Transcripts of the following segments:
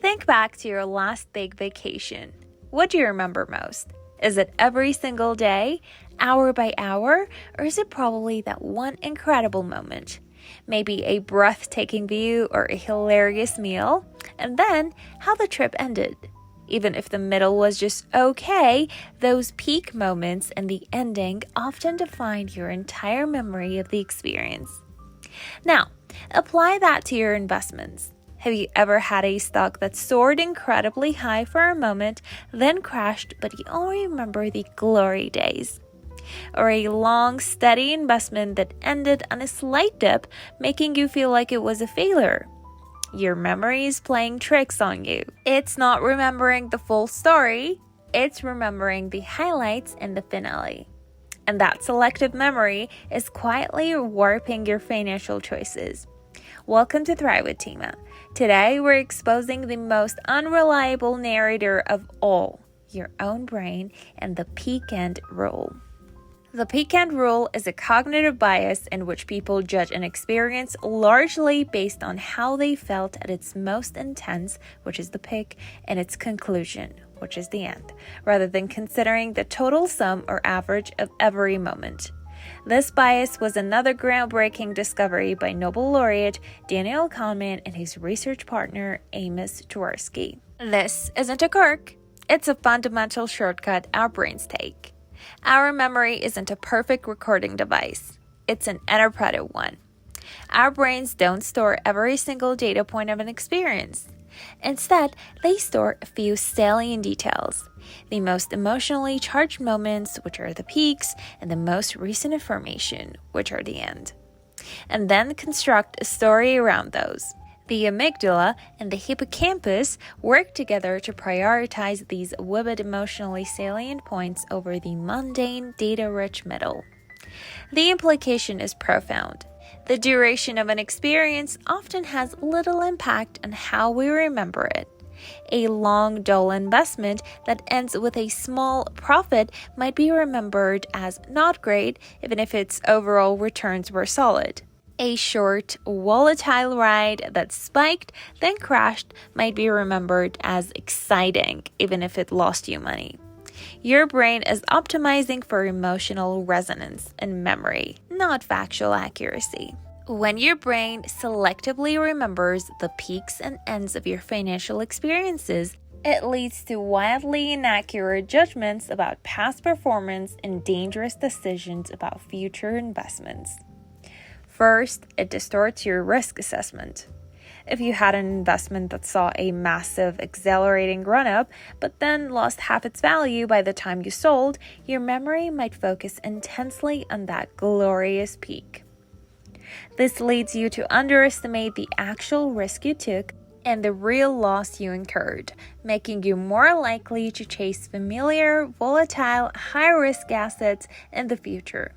Think back to your last big vacation. What do you remember most? Is it every single day, hour by hour, or is it probably that one incredible moment? Maybe a breathtaking view or a hilarious meal, and then how the trip ended. Even if the middle was just okay, those peak moments and the ending often define your entire memory of the experience. Now, apply that to your investments. Have you ever had a stock that soared incredibly high for a moment, then crashed, but you only remember the glory days? Or a long, steady investment that ended on a slight dip, making you feel like it was a failure? Your memory is playing tricks on you. It's not remembering the full story, it's remembering the highlights and the finale. And that selective memory is quietly warping your financial choices. Welcome to Thrive with Tima. Today, we're exposing the most unreliable narrator of all, your own brain, and the peak end rule. The peak end rule is a cognitive bias in which people judge an experience largely based on how they felt at its most intense, which is the peak, and its conclusion, which is the end, rather than considering the total sum or average of every moment. This bias was another groundbreaking discovery by Nobel laureate Daniel Kahneman and his research partner Amos Tversky. This isn't a quirk, it's a fundamental shortcut our brains take. Our memory isn't a perfect recording device, it's an interpretive one. Our brains don't store every single data point of an experience. Instead, they store a few salient details, the most emotionally charged moments, which are the peaks, and the most recent information, which are the end. And then construct a story around those. The amygdala and the hippocampus work together to prioritize these vivid emotionally salient points over the mundane, data-rich middle. The implication is profound. The duration of an experience often has little impact on how we remember it. A long, dull investment that ends with a small profit might be remembered as not great, even if its overall returns were solid. A short, volatile ride that spiked, then crashed might be remembered as exciting, even if it lost you money. Your brain is optimizing for emotional resonance and memory, not factual accuracy. When your brain selectively remembers the peaks and ends of your financial experiences, it leads to wildly inaccurate judgments about past performance and dangerous decisions about future investments. First, it distorts your risk assessment. If you had an investment that saw a massive, accelerating run-up, but then lost half its value by the time you sold, your memory might focus intensely on that glorious peak. This leads you to underestimate the actual risk you took and the real loss you incurred, making you more likely to chase familiar, volatile, high-risk assets in the future.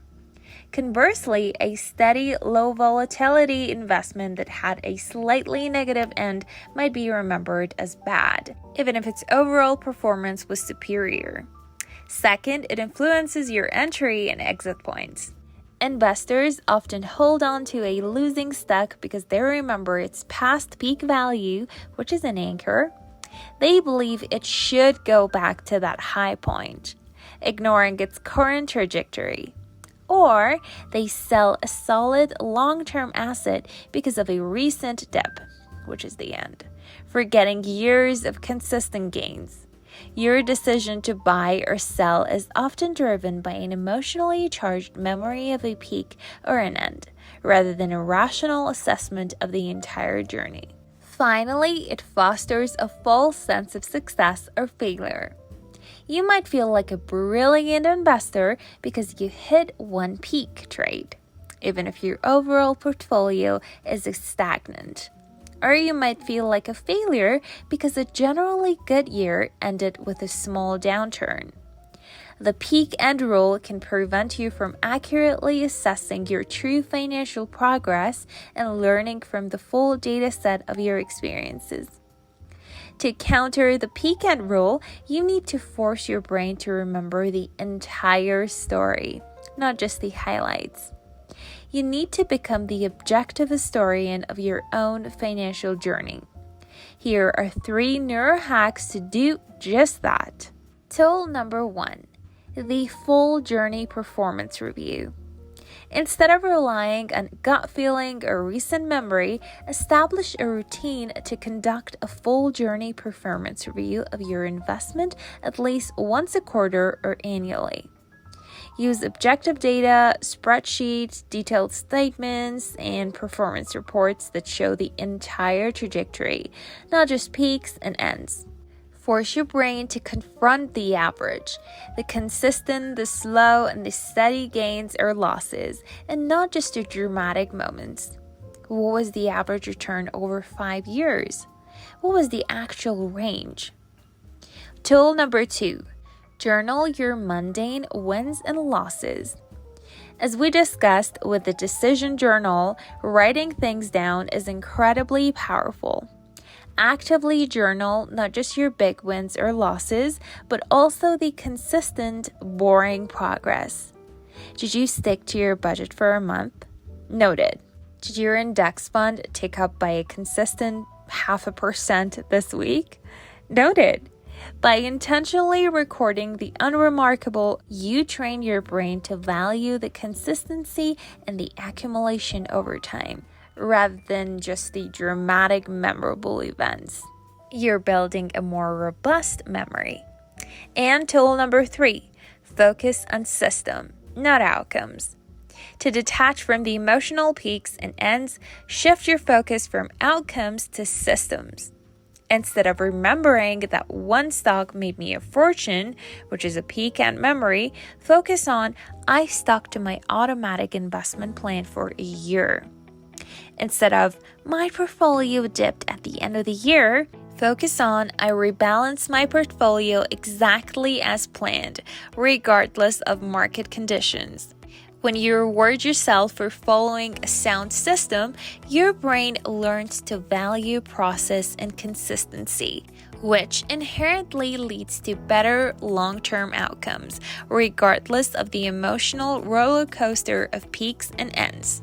Conversely, a steady, low volatility investment that had a slightly negative end might be remembered as bad, even if its overall performance was superior. Second, it influences your entry and exit points. Investors often hold on to a losing stock because they remember its past peak value, which is an anchor. They believe it should go back to that high point, ignoring its current trajectory. Or they sell a solid long-term asset because of a recent dip, which is the end, forgetting years of consistent gains. Your decision to buy or sell is often driven by an emotionally charged memory of a peak or an end, rather than a rational assessment of the entire journey. Finally, it fosters a false sense of success or failure. You might feel like a brilliant investor because you hit one peak trade, even if your overall portfolio is stagnant. Or you might feel like a failure because a generally good year ended with a small downturn. The peak end rule can prevent you from accurately assessing your true financial progress and learning from the full data set of your experiences. To counter the peak end rule, you need to force your brain to remember the entire story, not just the highlights. You need to become the objective historian of your own financial journey. Here are 3 neuro-hacks to do just that. Tool number 1, the full journey performance review. Instead of relying on gut feeling or recent memory, establish a routine to conduct a full journey performance review of your investment at least once a quarter or annually. Use objective data, spreadsheets, detailed statements, and performance reports that show the entire trajectory, not just peaks and ends. Force your brain to confront the average, the consistent, the slow, and the steady gains or losses, and not just the dramatic moments. What was the average return over 5 years? What was the actual range? Tool number 2, journal your mundane wins and losses. As we discussed with the decision journal, writing things down is incredibly powerful. Actively journal not just your big wins or losses, but also the consistent, boring progress. Did you stick to your budget for a month? Noted. Did your index fund tick up by a consistent 0.5% this week? Noted. By intentionally recording the unremarkable, you train your brain to value the consistency and the accumulation over time, rather than just the dramatic, memorable events. You're building a more robust memory. And tool number 3, focus on system, not outcomes. To detach from the emotional peaks and ends, shift your focus from outcomes to systems. Instead of remembering that one stock made me a fortune, which is a peak and memory, focus on, I stuck to my automatic investment plan for a year. Instead of, my portfolio dipped at the end of the year, focus on, I rebalanced my portfolio exactly as planned, regardless of market conditions. When you reward yourself for following a sound system, your brain learns to value process and consistency, which inherently leads to better long-term outcomes, regardless of the emotional roller coaster of peaks and ends.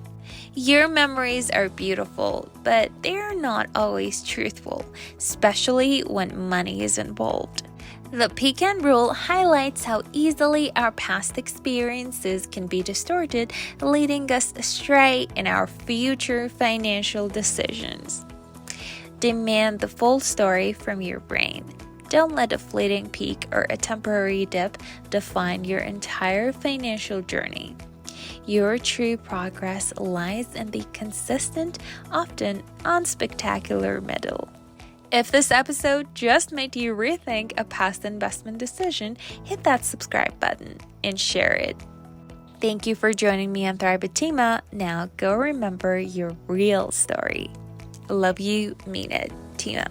Your memories are beautiful, but they are not always truthful, especially when money is involved. The pecan rule highlights how easily our past experiences can be distorted, leading us astray in our future financial decisions. Demand the full story from your brain. Don't let a fleeting peak or a temporary dip define your entire financial journey. Your true progress lies in the consistent, often unspectacular middle. If this episode just made you rethink a past investment decision, hit that subscribe button and share it. Thank you for joining me on Thrive with Tima. Now go remember your real story. Love you, mean it, Tima.